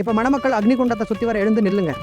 இப்போ மணமக்கள் அக்னிகுண்டத்தை சுற்றி வர எழுந்து நில்லுங்க.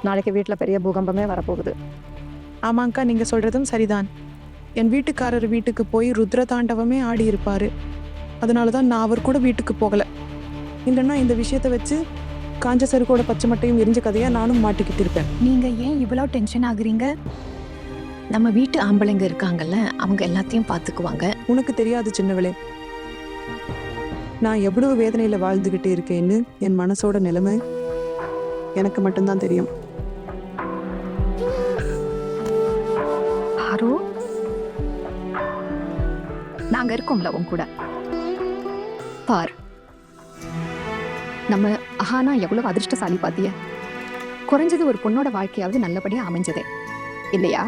நாளைக்கு வீட்டில் பெரிய பூகம்பமே வரப்போகுது. ஆமாங்க்கா, நீங்கள் சொல்கிறதும் சரிதான். என் வீட்டுக்காரர் வீட்டுக்கு போய் ருத்ர தாண்டவமே ஆடி இருப்பார். அதனால தான் நான் அவர் கூட வீட்டுக்கு போகலை. இல்லைன்னா இந்த விஷயத்தை வச்சு காஞ்ச சருக்கோட பச்சை மட்டையும் எரிஞ்ச கதையாக நானும் மாட்டிக்கிட்டு இருப்பேன். நீங்கள் ஏன் இவ்வளோ டென்ஷன் ஆகுறீங்க? நம்ம வீட்டு ஆம்பளைங்க இருக்காங்கல்ல, அவங்க எல்லாத்தையும் பார்த்துக்குவாங்க. உனக்கு தெரியாது சின்னவளே, நான் எவ்வளவு வேதனையில் வாழ்ந்துக்கிட்டு இருக்கேன்னு. என் மனசோட நிலைமை எனக்கு மட்டும்தான் தெரியும். ஆரோ, நாங்க இருக்கோம்ல உன் கூட. பார், நம்ம அஹானா எவ்வளவு அதிர்ஷ்டசாலி பாத்திய. குறைஞ்சது ஒரு பொண்ணோட வாழ்க்கையாவது நல்லபடியா அமைஞ்சதே இல்லையா?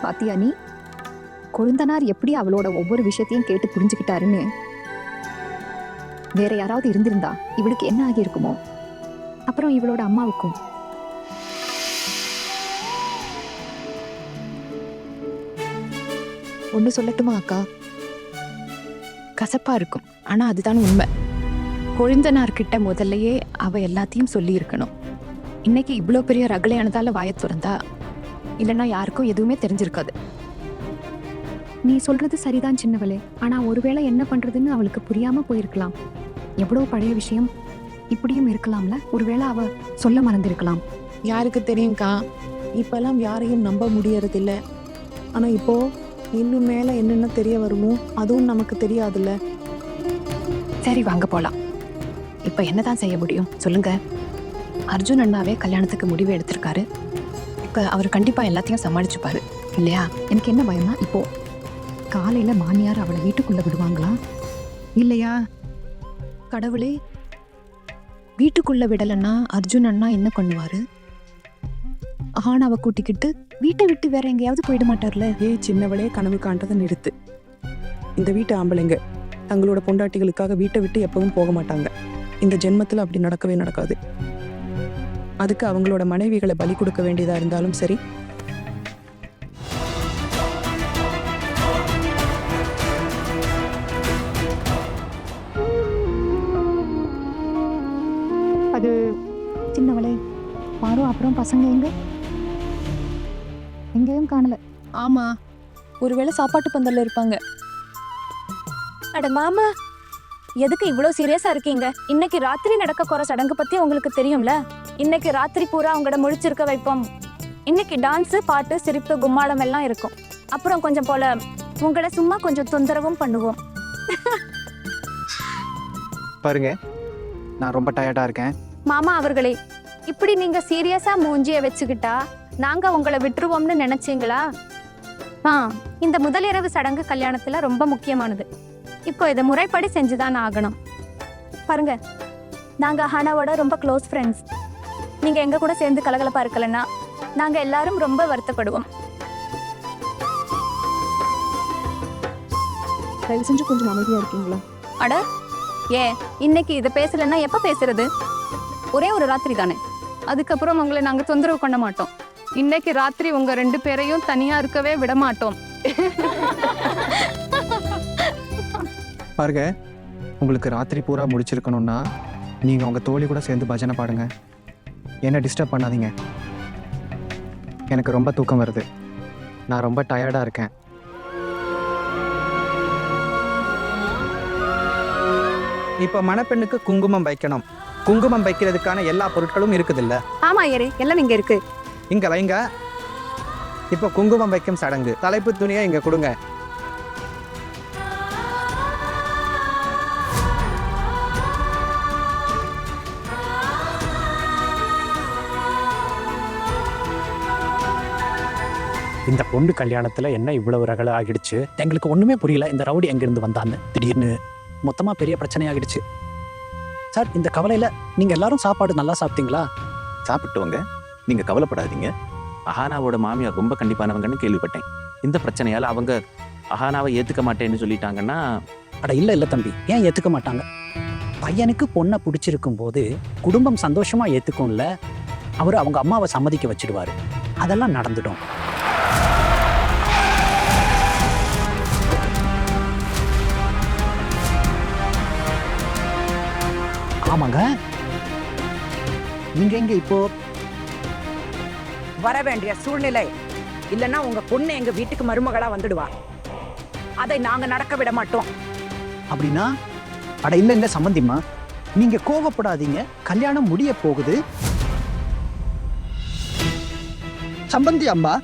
பாத்தியா நீ? கொழுந்தனார் எப்படி அவளோட ஒவ்வொரு விஷயத்தையும் கேட்டு புரிஞ்சுக்கிட்டாருன்னு. வேற யாராவது இருந்திருந்தா இவளுக்கு என்ன ஆகி இருக்குமோ? அப்புறம் இவளோட அம்மாவுக்கும். ஒன்று சொல்லட்டுமா அக்கா? கசப்பா இருக்கும், ஆனா அதுதான் உண்மை. கொழுந்தனார்கிட்ட முதல்லையே அவ எல்லாத்தையும் சொல்லி இருக்கணும். இன்னைக்கு இவ்வளோ பெரிய ரகலையானதால வாயை திறந்தா, இல்லைன்னா யாருக்கும் எதுவுமே தெரிஞ்சிருக்காது. நீ சொல்றது சரிதான் சின்னவளே, ஆனா ஒருவேளை என்ன பண்றதுன்னு அவளுக்கு புரியாம போயிருக்கலாம். எவ்வளவு பழைய விஷயம் இப்படியும் இருக்கலாம்ல. ஒருவேளை அவ சொல்ல மறந்திருக்கலாம். யாருக்கு தெரியும்க்கா, இப்பெல்லாம் யாரையும் நம்ப முடியறதில்ல. ஆனா இப்போ இன்னும் மேல என்னென்ன தெரிய வருமோ அதுவும் நமக்கு தெரியாதுல்ல. சரி, வாங்க போலாம். இப்ப என்னதான் செய்ய முடியும் சொல்லுங்க? அர்ஜுன் அண்ணாவே கல்யாணத்துக்கு முடிவு எடுத்திருக்காரு. இப்ப அவர் கண்டிப்பா எல்லாத்தையும் சமாளிச்சுப்பாரு இல்லையா? எனக்கு என்ன பயமா, இப்போ காலையில மாமியார் அவளை வீட்டுக்குள்ள விடுவாங்களா இல்லையா? கடவுளே, வீட்டுக்குள்ள விடலன்னா அர்ஜுன் அண்ணா என்ன பண்ணுவாரு? ஆனாவை கூட்டிக்கிட்டு வீட்டை விட்டு வேற எங்கேயாவது போயிட மாட்டார்ல? ஏய் சின்னவளே, கனவு காண்றதை நிறுத்து. இந்த வீட்டு ஆம்பளைங்க தங்களோட பொண்டாட்டிகளுக்காக வீட்டை விட்டு எப்பவும் போக மாட்டாங்க. இந்த ஜென்மத்தில் அப்படி நடக்கவே நடக்காது. அதுக்கு அவங்களோட மனைவிகளை பலி கொடுக்க வேண்டியதா இருந்தாலும் சரி. அது சின்னவளே, பாரு. அப்புறம் பசங்க எங்கேயும் காணல. ஆமா, ஒருவேளை சாப்பாட்டு பந்தல்ல இருப்பாங்க. அட மாமா, எதுக்கு இவ்வளோ சீரியஸா இருக்கீங்க? இன்னைக்கு ராத்திரி நடக்க போற சடங்கு பத்தி உங்களுக்கு தெரியும்ல. இன்னைக்கு ராத்திரி பூரா அவங்கள முழிச்சிருக்க வைப்போம். இன்னைக்கு டான்ஸு, பாட்டு, சிரிப்பு, கும்மாளம் எல்லாம் இருக்கும். அப்புறம் கொஞ்சம் போல உங்களை சும்மா கொஞ்சம் தொந்தரவும் பண்ணுவோம். பாருங்க, நான் ரொம்ப டயர்டா இருக்கேன். மாமா அவர்களே, இப்படி நீங்க சீரியஸா மூஞ்சிய வச்சுக்கிட்டா நாங்க உங்களை விட்டுருவோம்னு நினைச்சீங்களா? இந்த முதலிரவு சடங்கு கல்யாணத்துல ரொம்ப முக்கியமானது. இப்போ இதை முறைப்படி செஞ்சுதான் ஆகணும். பாருங்க, நாங்க ஹானாவோட ரொம்ப க்ளோஸ் ஃப்ரெண்ட்ஸ். நீங்க எங்க கூட சேர்ந்து கலகலப்பா இருக்கலன்னா நாங்க எல்லாரும் ரொம்ப வருத்தப்படுவோம். தயவு செஞ்சு கொஞ்சம் அமைதியா இருக்கீங்களா? அட ஏன் இன்னைக்கு இதை பேசலன்னா எப்ப பேசுறது? ஒரே ஒரு ராத்திரி தானே, அதுக்கப்புறம் உங்களை நாங்க தொந்தரவு பண்ண மாட்டோம். இன்னைக்கு ராத்திரி உங்க 2 பேரையும் தனியா இருக்கவே விட மாட்டோம். பாருங்க, உங்களுக்கு ராத்திரி பூரா முடிச்சிருக்கணும்னா நீங்க உங்க தோழி கூட சேர்ந்து பஜனை பாடுங்க. என்ன டிஸ்டர்ப் பண்ணாதீங்க. எனக்கு ரொம்ப தூக்கம் வருது. நான் ரொம்ப டயர்டா இருக்கேன். இப்போ மணப்பெண்ணுக்கு குங்குமம் வைக்கணும். குங்குமம் வைக்கிறதுக்கான எல்லா பொருட்களும் இருக்குதுல்ல? ஆமா ஐயரே, எல்லாம் இங்க இருக்கு. இங்க வைங்க. இப்போ குங்குமம் வைக்கும் சடங்கு. தலைப்பு துணியை இங்க கொடுங்க. இந்த பொண்ணு கல்யாணத்துல என்ன இவ்வளவு ரகலை ஆகிடுச்சு? எங்களுக்கு ஒண்ணுமே புரியல. இந்த ரவுடி எங்கிருந்து வந்தான்னு திடீர்னு மொத்தமா பெரிய பிரச்சனை ஆகிடுச்சு. சார், இந்த கவலையில நீங்க எல்லாரும் சாப்பாடு நல்லா சாப்பிட்டீங்களா? சாப்பிட்டவங்க, நீங்க கவலைப்படாதீங்க. அஹானாவோட மாமியார் ரொம்ப கண்டிப்பானவங்கன்னு கேள்விப்பட்டேன். இந்த பிரச்சனையால அவங்க அஹானாவை ஏத்துக்க மாட்டேன்னு சொல்லிட்டாங்கன்னா. அட இல்ல தம்பி, ஏன் ஏத்துக்க மாட்டாங்க? பையனுக்கு பொண்ணை பிடிச்சிருக்கும் போது குடும்பம் சந்தோஷமா ஏத்துக்கும்ல. அவர் அவங்க அம்மாவை சம்மதிக்க வச்சிடுவாரு. அதெல்லாம் நடந்துடும். ஆமாங்க. நீங்க எங்க இப்போ வர வேண்டிய சூழ்நிலை இல்லைன்னா உங்க பொண்ணு எங்க வீட்டுக்கு மருமகளா வந்துடுவா. அதை நாங்க நடக்க விட மாட்டோம். அப்படின்னா? அட இல்ல சம்பந்திமா, நீங்க கோவப்படாதீங்க. கல்யாணம் முடிய போகுது. சம்பந்தி அம்மா,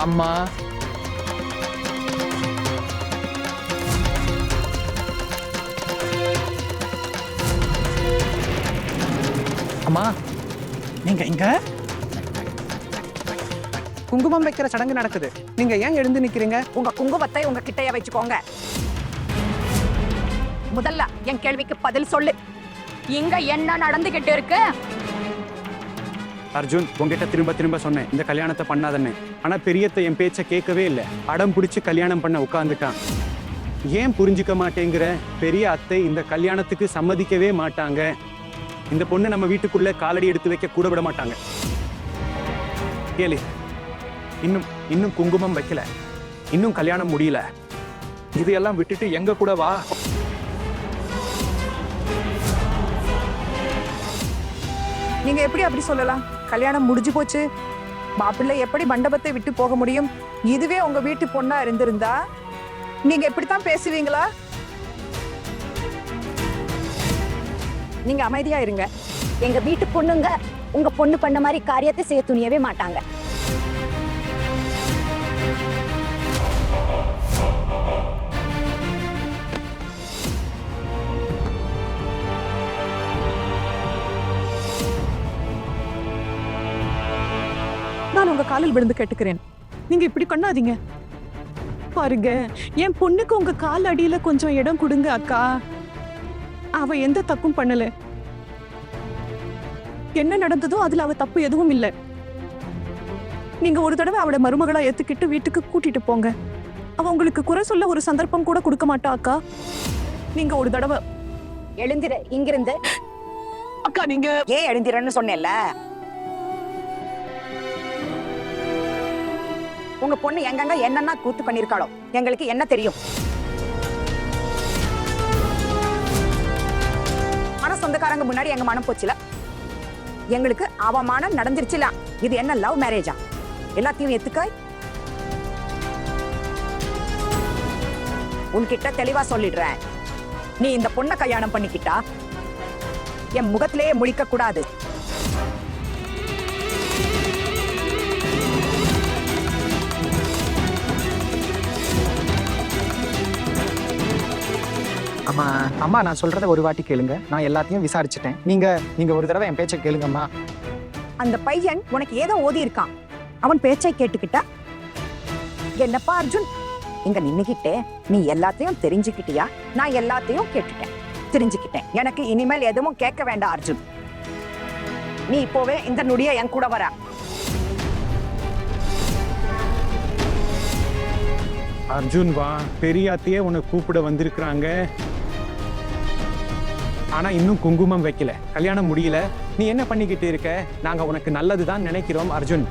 அம்மா, அம்மா, நீங்க இங்க குங்குமம் வைக்கிற சடங்கு நடக்குது. நீங்க ஏன் எழுந்து நிக்கிறீங்க? உங்க குங்குமத்தை உங்க கிட்டயே வச்சுக்கோங்க. முதல்ல என் கேள்விக்கு பதில் சொல்லு. இங்க என்ன நடந்துகிட்டு இருக்கு? அர்ஜுன், உங்ககிட்ட திரும்ப திரும்ப சொன்னேன் இந்த கல்யாணத்தை பண்ணாதன்னு. ஆனா பெரியத்தை என் பேச்சை கேட்கவே இல்லை. அடம் பிடிச்சு கல்யாணம் பண்ண உட்காந்துட்டான். ஏன் புரிஞ்சுக்க மாட்டேங்கிற? பெரிய அத்தை இந்த கல்யாணத்துக்கு சம்மதிக்கவே மாட்டாங்க. இந்த பொண்ணு நம்ம வீட்டுக்குள்ள காலடி எடுத்து வைக்க கூட விட மாட்டாங்க. கேளு, இன்னும் குங்குமம் வைக்கல, இன்னும் கல்யாணம் முடியல. இதையெல்லாம் விட்டுட்டு எங்க கூட வா. நீங்க எப்படி அப்படி சொல்லலாம்? கல்யாணம் முடிஞ்சு போச்சு. மாப்பிள்ளை எப்படி மண்டபத்தை விட்டு போக முடியும்? இதுவே உங்க வீட்டு பொண்ணா இருந்திருந்தா நீங்க எப்படித்தான் பேசுவீங்களா? நீங்க அமைதியா இருங்க. எங்க வீட்டு பொண்ணுங்க உங்க பொண்ணு பண்ண மாதிரி காரியத்தை செய்ய துணியவே மாட்டாங்க. நான் உங்க காலில் விழுந்து கேட்டுக்கிறேன், நீங்க இப்படி பண்ணாதீங்க. பாருங்க, என் பொண்ணுக்கு உங்க கால் அடியில கொஞ்சம் இடம் கொடுங்க அக்கா. அவ எந்த தப்பும் பண்ணல. என்ன நடந்ததோ அதுல அவ தப்பு எதுவும் இல்லை. நீங்க ஒரு தடவை அவளை மருமகளா ஏத்துக்கிட்டு வீட்டுக்கு கூட்டிட்டு போங்க. அவ உங்களுக்கு குறை சொல்ல ஒரு சந்தர்ப்பம் கூட கொடுக்க மாட்டா அக்கா. நீங்க ஒரு தடவை எழுந்திர இங்கிருந்து. அக்கா, நீங்க ஏன் எழுந்திரன்னு சொன்னேன்ல. உங்க பொண்ணு எங்கங்க என்னன்னா கூத்து பண்ணிருக்காளோ எங்களுக்கு என்ன தெரியும்? ஆனா சொந்தக்காரங்க முன்னாடி எங்க மனம் போச்சுல. எங்களுக்கு அவமானம் நடந்துருச்சுல. இது என்ன லவ் மேரேஜா? எல்லாத்தையும் எத்துக்காய். உன்கிட்ட தெளிவா சொல்லிடுறேன், நீ இந்த பொண்ணை கல்யாணம் பண்ணிக்கிட்டா என் முகத்திலேயே முழிக்க கூடாது. அம்மா, நான் சொல்றத ஒரு வாட்டி கேளுங்க. நான் எல்லாத்தையும் விசாரிச்சுட்டேன். நீங்க ஒரு தடவை என் பேச்சை கேளுங்கம்மா. அந்த பையன் உனக்கு ஏதோ ஓதி இருக்கான். அவன் பேச்சை கேட்டுக்கிட்டா என்னப்பா அர்ஜுன், இங்க நின்னுகிட்டே நீ எல்லாத்தையும் தெரிஞ்சுக்கிட்டியா? நான் எல்லாத்தையும் கேட்டுட்டேன், தெரிஞ்சுக்கிட்டேன். எனக்கு இனிமேல் எதுவும் கேட்க வேண்டாம் அர்ஜுன். நீ இப்போவே இந்த நொடிய என் கூட வர. அர்ஜுன் வா, பெரிய அத்தையே உன்னை கூப்பிட வந்திருக்கிறாங்க. ஆனா இன்னும் குங்குமம் வைக்கல, கல்யாணம் முடியல. நீ என்ன பண்ணிக்கிட்டு இருக்க? நாங்க உனக்கு நல்லதுதான் நினைக்கிறோம் அர்ஜுன்.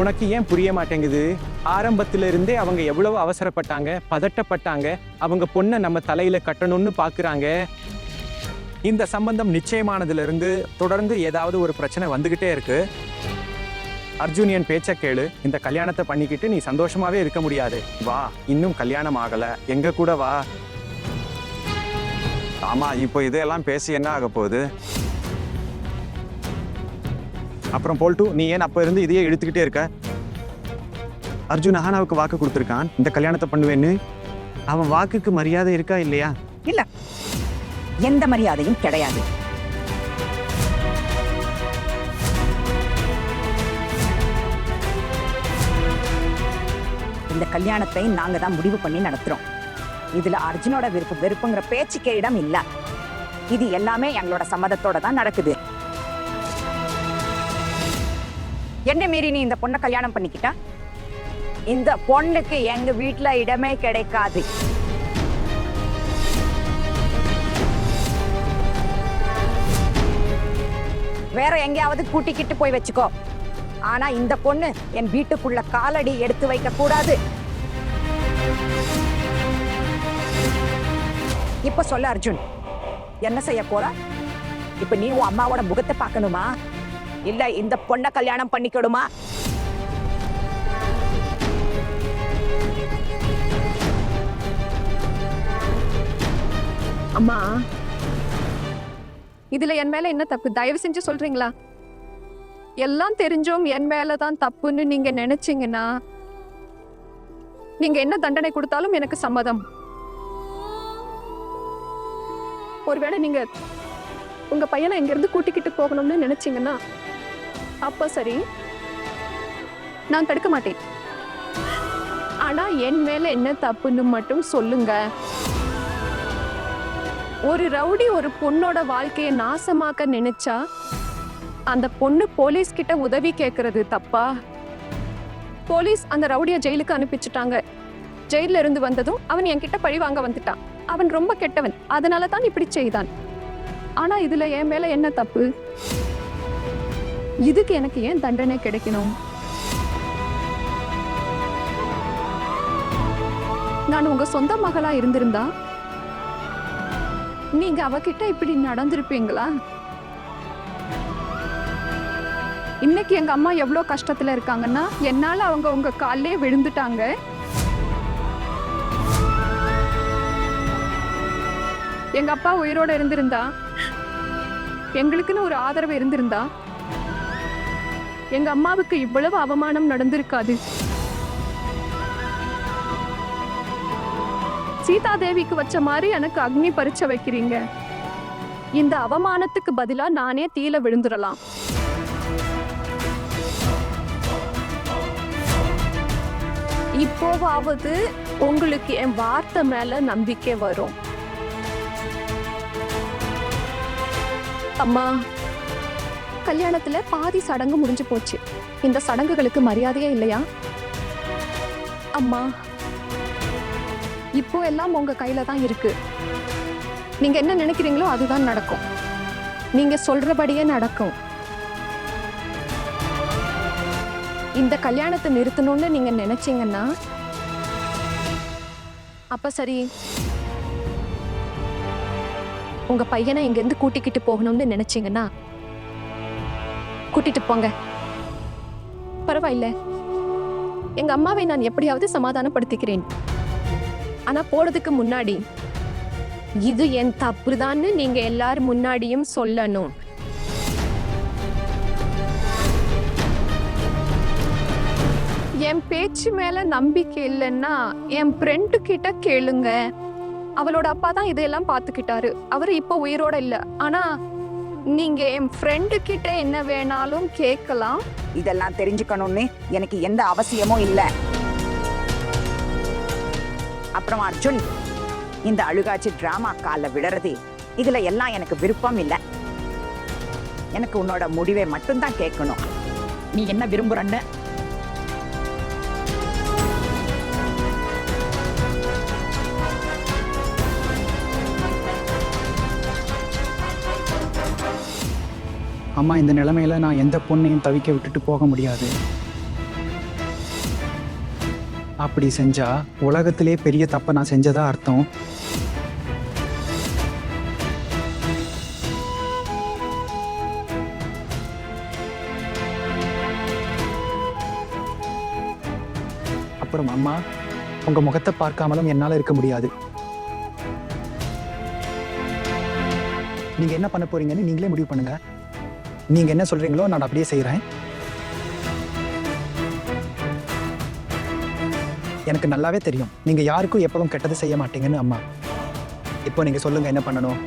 உனக்கு ஏன் புரிய மாட்டேங்குது? ஆரம்பத்துல இருந்தே அவங்க எவ்வளவு அவசரப்பட்டாங்க, பதட்டப்பட்டாங்க. அவங்க பொண்ணை நம்ம தலையில கட்டணும்னு பாக்குறாங்க. இந்த சம்பந்தம் நிச்சயமானதுல இருந்து தொடர்ந்து ஏதாவது ஒரு பிரச்சனை வந்துகிட்டே இருக்கு. அர்ஜுன் என் பேச்ச கேளு. இந்த கல்யாணத்தை பண்ணிக்கிட்டு நீ சந்தோஷமாவே இருக்க முடியாது. வா, இன்னும் கல்யாணம் ஆகல, எங்க கூட வா. ஆமா, இப்போ இதெல்லாம் பேசி என்ன ஆக போகுது? அப்புறம் போல்ட்டு, நீ ஏன் அப்ப இருந்து இதையே இழுத்துக்கிட்டே இருக்க? அர்ஜுன் அஹானாவுக்கு வாக்கு கொடுத்துருக்கான், இந்த கல்யாணத்தை பண்ணுவேன்னு. அவன் வாக்குக்கு மரியாதை இருக்கா இல்லையா? இல்ல, எந்த மரியாதையும் கிடையாது. இந்த கல்யாணத்தை நாங்க தான் முடிவு பண்ணி நடத்துறோம். இதுல அர்ஜுனோட வெறுப்புங்கிற பேச்சுக்கே இடம் இல்ல. இது எல்லாமே எங்களோட சம்மதத்தோட தான் நடக்குது. என்ன மீறி நீ இந்த பொண்ணை கல்யாணம் பண்ணிக்கிட்டா, இந்த பொண்ணுக்கு எங்க வீட்டுல இடமே கிடைக்காது. வேற எங்கேயாவது கூட்டிக்கிட்டு போய் வச்சுக்கோ. ஆனா இந்த பொண்ணு என் வீட்டுக்குள்ள காலடி எடுத்து வைக்க கூடாது. இப்ப சொல்ல அர்ஜுன், என்ன செய்ய போற? இப்ப நீ உன் அம்மாவோட முகத்தை பார்க்கணுமா, இல்ல இந்த பொண்ணை கல்யாணம் பண்ணிக்கணுமா? அம்மா, இதுல என் மேல என்ன தப்பு? தயவு செஞ்சு சொல்றீங்களா? எல்லாம் தெரிஞ்சோம் என் மேலதான் தப்புன்னு நீங்க நினைச்சீங்கன்னா நீங்க என்ன தண்டனை கொடுத்தாலும் எனக்கு சம்மதம். ஒருவேளை நீங்க உங்க பையனை இங்க இருந்து கூட்டிக்கிட்டு போகணும்னு நினைச்சீங்கன்னா அப்ப சரி, நான் தடுக்க மாட்டேன். ஆனா என் மேல என்ன தப்புன்னு மட்டும் சொல்லுங்க. ஒரு ரவுடி ஒரு பொண்ணோட வாழ்க்கையை நாசமாக்க நினைச்சா அந்த பொண்ணு போலீஸ் கிட்ட உதவி கேட்கறது தப்பா? போலீஸ் அந்த ரவுடிய ஜெயிலுக்கு அனுப்பிச்சுட்டாங்க. ஜெயில இருந்து வந்ததும் அவன் என்கிட்ட பழி வாங்க வந்துட்டான். அவன் ரொம்ப கெட்டவன், அதனால தான் இப்படி செய்தான். ஆனா இதுல என் மேல என்ன தப்பு? இதுக்கு எனக்கு ஏன் தண்டனை கிடைக்கணும்? நான் உங்க சொந்த மகளா இருந்திருந்தா நீங்க அவகிட்ட இப்படி நடந்திருப்பீங்களா? இன்னைக்கு எங்க அம்மா எவ்வளவு கஷ்டத்துல இருக்காங்கன்னா என்னால அவங்க உங்க காலிலே விழுந்துட்டாங்க. எங்க அப்பா உயிரோட இருந்திருந்தா, எங்களுக்குன்னு ஒரு ஆதரவு இருந்திருந்தா, எங்க அம்மாவுக்கு இவ்வளவு அவமானம் நடந்திருக்காது. சீதா தேவிக்கு வச்ச மாதிரி எனக்கு அக்னி பரீட்சை வைக்கிறீங்க. இந்த அவமானத்துக்கு பதிலா நானே தீல விழுந்துடலாம். இப்போவாவது உங்களுக்கு என் வார்த்தை மேல நம்பிக்கை வரும். அம்மா, கல்யாணத்துல பாதி சடங்கு முடிஞ்சு போச்சு. இந்த சடங்குகளுக்கு மரியாதையே இல்லையா? அம்மா, இப்போ எல்லாம் உங்க கையில தான் இருக்கு. நீங்க என்ன நினைக்கிறீங்களோ அதுதான் நடக்கும். நீங்க சொல்றபடியே நடக்கும். இந்த கல்யாணத்தை நிறுத்தணும்னு நீங்க நினைச்சீங்கன்னா அப்ப சரி, உங்க பையனை இங்க இருந்து கூட்டிக்கிட்டு போகணும்னு நினைச்சீங்கன்னா கூட்டிட்டு போங்க, பரவாயில்ல. எங்க அம்மாவை நான் எப்படியாவது சமாதானப்படுத்திக்கிறேன். ஆனா போறதுக்கு முன்னாடி இது என் தப்புதான்னு நீங்க எல்லாரும் முன்னாடியும் சொல்லணும். என் பேச்சு மேல நம்பிக்கை இல்லைன்னா என் ஃப்ரெண்டு கிட்ட கேளுங்க. அவளோட அப்பா தான் இதையெல்லாம் பார்த்துக்கிட்டாரு. அவரு இப்ப உயிரோட இல்ல. ஆனா நீங்க என் ஃப்ரெண்டு கிட்ட என்ன வேணாலும் கேட்கலாம். இதெல்லாம் தெரிஞ்சுக்கணும்னு எனக்கு எந்த அவசியமும் இல்ல. அப்புறம் அர்ஜுன், இந்த அழுகாச்சி டிராமா கால விடுறது இதுல எல்லாம் எனக்கு விருப்பம் இல்ல. எனக்கு உன்னோட முடிவை மட்டும்தான் கேட்கணும். நீ என்ன விரும்புறன்னு அம்மா இந்த நிலைமையில நான் எந்த பொண்ணையும் தவிக்க விட்டுட்டு போக முடியாது. அப்படி செஞ்சா உலகத்திலே பெரிய தப்பை நான் செஞ்சதா அர்த்தம். அப்புறம் அம்மா, உங்க முகத்தை பார்க்காமலும் என்னால இருக்க முடியாது. நீங்க என்ன பண்ண போறீங்கன்னு நீங்களே முடிவு பண்ணுங்க. நீங்க என்ன சொல்றீங்களோ நான் அப்படியே செய்யறேன். எனக்கு நல்லாவே தெரியும் நீங்க யாருக்கும் எப்பவும் கெட்டது செய்ய மாட்டீங்கன்னு. அம்மா, இப்போ நீங்க சொல்லுங்க என்ன பண்ணணும்.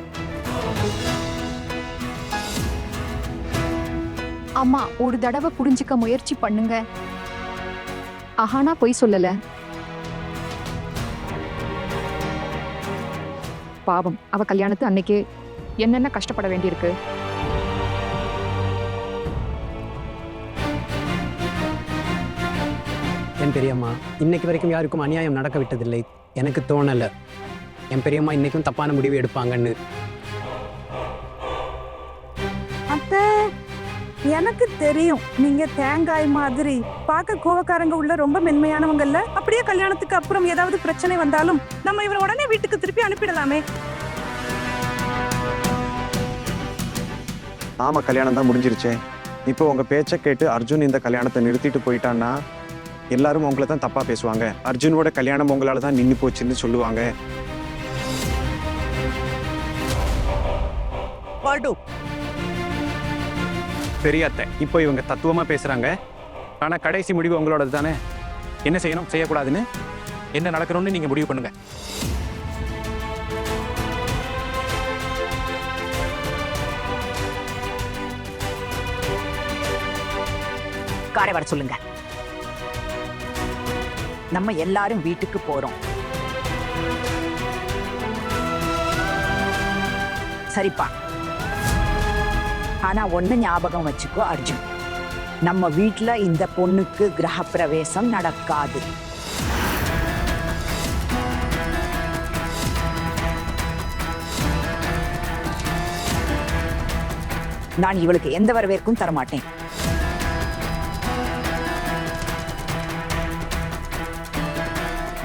அம்மா, ஒரு தடவை புரிஞ்சுக்க முயற்சி பண்ணுங்க. அஹானா பொய் சொல்லல. பாவம், அவ கல்யாணத்து அன்னைக்கு என்னென்ன கஷ்டப்பட வேண்டியிருக்கு. என் பெரியம்மா இன்னைக்கு வரைக்கும் யாருக்கும் அநியாயம் நடக்க விட்டதில்லை. எனக்கு தோணலை என் பெரியம்மா இன்னைக்கும் தப்பான முடிவு எடுப்பாங்கன்னு. அத்தை, எனக்கு தெரியும் நீங்க தேங்காய் மாதிரி பார்க்க கோவக்காரங்க உள்ள ரொம்ப மென்மையானவங்கல்ல. அப்படியே கல்யாணத்துக்கு அப்புறம் ஏதாவது பிரச்சனை வந்தாலும் நம்ம இவரை உடனே வீட்டுக்கு திருப்பி அனுப்பிடலாமே. ஆமா, கல்யாணம் தான் முடிஞ்சிருச்சே. இப்போ உங்க பேச்சை கேட்டு அர்ஜுன் இந்த கல்யாணத்தை நிறுத்திட்டு போயிட்டான்னா எல்லாரும் உங்களை தான் தப்பா பேசுவாங்க. அர்ஜுனோட கல்யாணம் உங்களால தான் நின்று போச்சுன்னு சொல்லுவாங்க. பெரிய அத்தை இப்போ இவங்க தத்துவமா பேசுறாங்க. ஆனா கடைசி முடிவு உங்களோடது தானே. என்ன செய்யணும் செய்யக்கூடாதுன்னு என்ன நடக்கணும்னு நீங்க முடிவு பண்ணுங்க. காரை வர சொல்லுங்க. நம்ம எல்லாரும் வீட்டுக்கு போறோம். சரிப்பா, ஆனா ஒண்ணு ஞாபகம் வச்சுக்கோ அர்ஜுன், நம்ம வீட்டுல இந்த பொண்ணுக்கு கிரகப்பிரவேசம் நடக்காது. நான் இவளுக்கு எந்த வரவேற்கும் தரமாட்டேன்.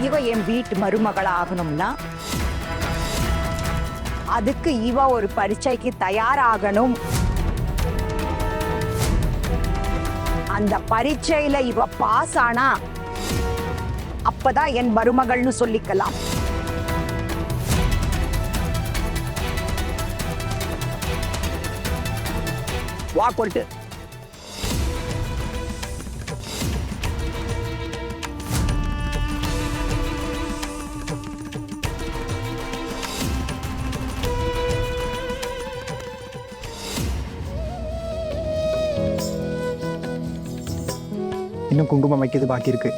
இவ என் வீட்டு மருமகள் ஆகணும்னா அதுக்கு இவ ஒரு பரீட்சைக்கு தயாராகணும். அந்த பரீட்சையில இவ பாஸ் ஆனா அப்பதான் என் மருமகள்னு சொல்லிக்கலாம். வா கொண்டு. இன்னும் குங்குமம் வைக்கிறது பாக்கி இருக்கு.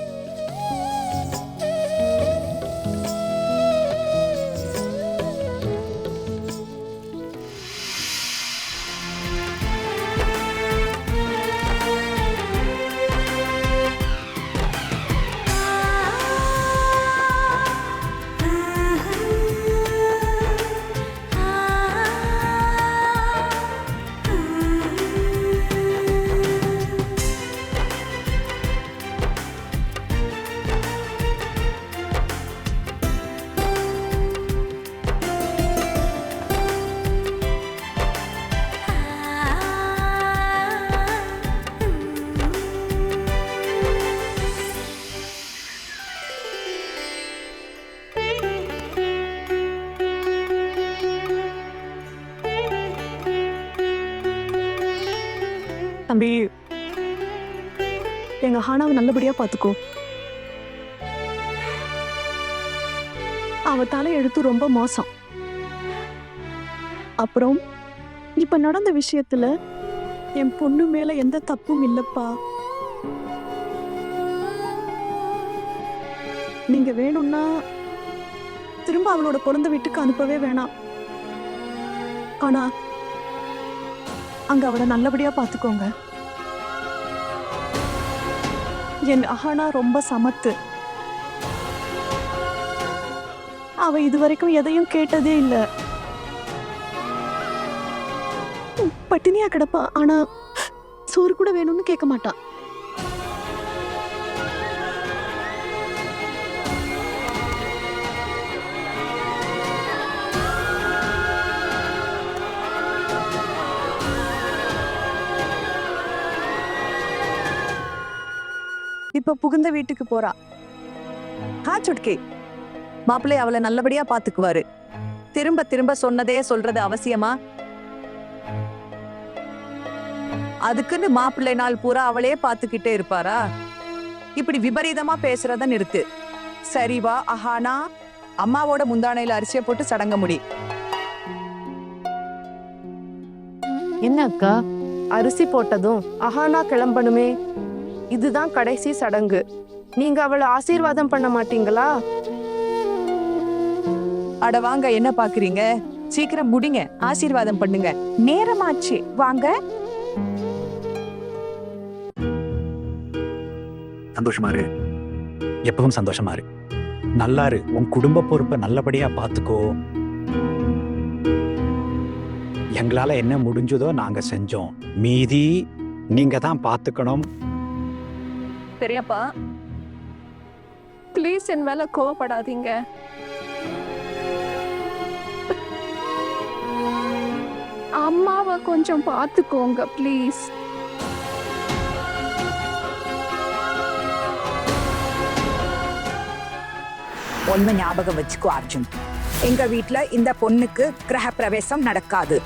தம்பி, எங்க ஹானாவை நல்லபடியா பாத்துக்கோ. அவ தலை எழுத்து ரொம்ப மோசம். அப்புறம் இப்ப நடந்த விஷயத்துல என் பொண்ணு மேல எந்த தப்பும் இல்லப்பா. நீங்க வேணும்னா திரும்ப அவளோட பிறந்த வீட்டுக்கு அனுப்பவே வேணாம். ஆனா அங்க அவளை நல்லபடியா பாத்துக்கோங்க. என் அஹானா ரொம்ப சமத்து. அவ இதுவரைக்கும் எதையும் கேட்டதே இல்லை. பட்டினியா கிடப்பா, ஆனா சோறு கூட வேணும்னு கேட்க மாட்டா. இப்ப புகுந்த வீட்டுக்கு போறா. சுட்கி, மாப்பிள்ளை அவளை நல்லபடியா பாத்துக்குவாரு. திரும்ப திரும்ப சொன்னதே சொல்றது அவசியமா? அதுக்குன்னு மாப்பிள்ளை நாள் பூரா அவளே பாத்துக்கிட்டே இருப்பாரா? இப்படி விபரீதமா பேசுறத நிறுத்து. சரி வா அஹானா, அம்மாவோட முந்தானையில அரிசியை போட்டு சடங்க முடி. என்ன அக்கா, அரிசி போட்டதும் அஹானா கிளம்பணுமே, இதுதான் கடைசி சடங்கு. நீங்க அவளை ஆசீர்வாதம் பண்ண மாட்டீங்களா? அட வாங்க, என்ன பாக்குறீங்க? சீக்கிரம் முடிங்க, ஆசீர்வாதம் பண்ணுங்க. நேரமாச்சு, வாங்க. சந்தோஷமா இரு, எப்பவும் சந்தோஷமா இரு, நல்லா இரு. உன் குடும்ப பொறுப்பை நல்லபடியா பார்த்துக்கோ. எங்களால என்ன முடிஞ்சதோ நாங்க செஞ்சோம், மீதி நீங்க தான் பார்த்துக்கணும். பெரியப்பா, ப்ளீஸ் என் மேல கோவப்படாதீங்க. அம்மாவை கொஞ்சம் பார்த்துக்கோங்க ப்ளீஸ். ஒண்ணு ஞாபகம் வச்சுக்கோ அர்ஜுன், எங்க வீட்ல இந்த பொண்ணுக்கு கிரக பிரவேசம் நடக்காது.